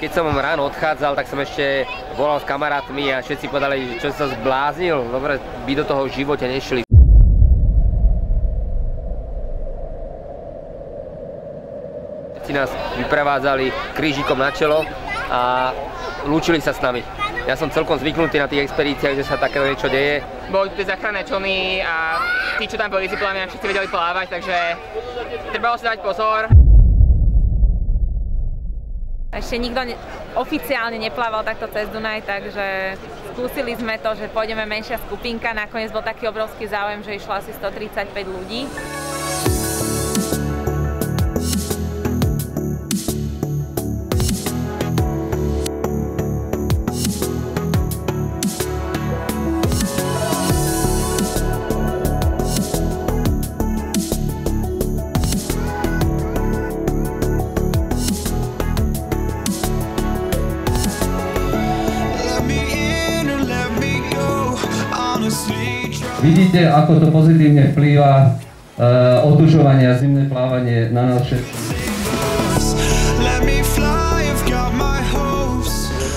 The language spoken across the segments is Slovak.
Keď som ráno odchádzal, tak som ešte volal s kamarátmi a všetci povedali, čo sa zbláznil. Dobre, by do toho v živote nešli. Všetci nás vyprevádzali krížikom na čelo a lúčili sa s nami. Ja som celkom zvyknutý na tých expedíciách, že sa takéto niečo deje. Boli tu tie záchranné člny a tí, čo tam boli, si podľa mňa všetci vedeli plávať, takže trebalo si dať pozor. Ešte nikto oficiálne neplával takto cez Dunaj, takže skúsili sme to, že pôjdeme menšia skupinka. Nakoniec bol taký obrovský záujem, že išlo asi 135 ľudí. Vidíte, ako to pozitívne vplýva otužovanie a zimné plávanie na nás všetkých.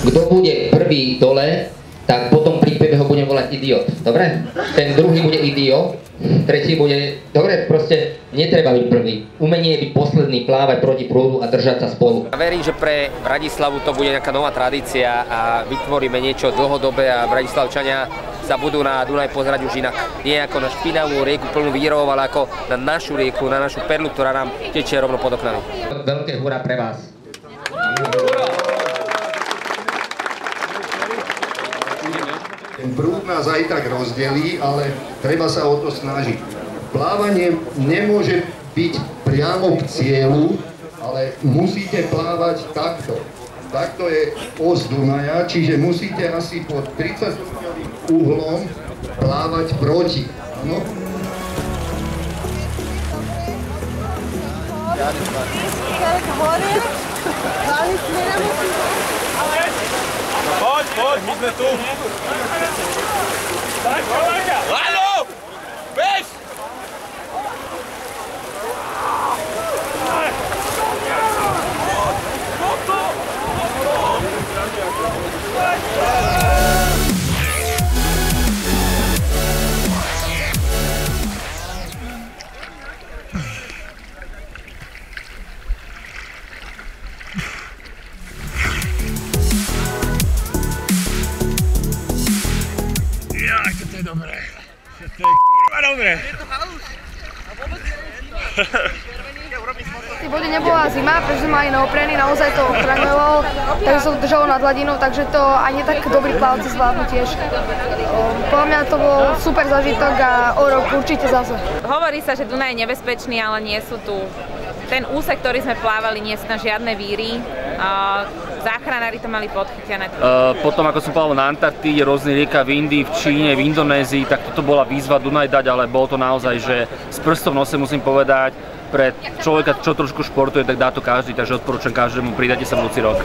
Kto bude prvý dole, tak potom pri príbehu ho budem volať idiot. Dobre? Ten druhý bude idiot, tretí bude... Dobre, proste netreba byť prvý. Umenie je byť posledný, plávať proti prúdu a držať sa spolu. Verím, že pre Bratislavu to bude nejaká nová tradícia a vytvoríme niečo dlhodobé a Bratislavčania sa budú na Dunaj pozerať už inak. Nie ako na špinavú rieku plnú vírov, ale ako na našu rieku, na našu perlu, ktorá nám tečie rovno pod oknami. Veľké hurá pre vás. Ten prúd nás aj tak rozdelí, ale treba sa o to snažiť. Plávanie nemôže byť priamo k cieľu, ale musíte plávať takto. Takto je os Dunaja, čiže musíte asi pod 30 stupňovým uhlom plávať proti. Áno? Poď, my sme tu. Haló! Bež! To je dobré. To je kurva dobré. V tej vode nebola zima, pretože sme mali neopreny, naozaj to ochraňovalo, takže sa držalo nad hladinou, takže to ani tak dobrí plavci zvládnu tiež. Podľa mňa to bol super zažitok a o rok určite zase. Hovorí sa, že Dunaj je nebezpečný, ale nie sú tu. Ten úsek, ktorý sme plávali, nie sú tam žiadne víry. Záchranári to mali podchytené. Potom, ako som plával na Antarktíde, rôzne rieka v Indii, v Číne, v Indonézii, tak toto bola výzva Dunaj dať, ale bolo to naozaj, že s prstom v nose musím povedať, pre človeka, čo trošku športuje, tak dá to každý, takže odporúčam každému, pridajte sa budúci rok.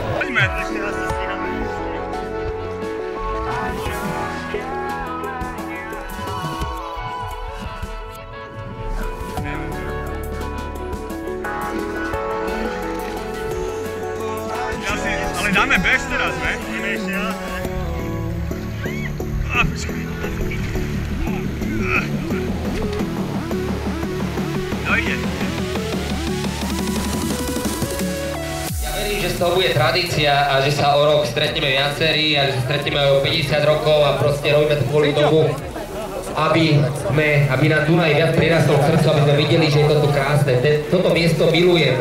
Ale dáme bež teraz, ne? No ide. Ja verím, že z toho bude tradícia a že sa o rok stretneme viacerí a že sa stretneme o 50 rokov a proste robíme to kvôli tomu, aby nám Dunaj viac prirastol k srdcu, aby sme videli, že je toto krásne. Toto miesto milujem.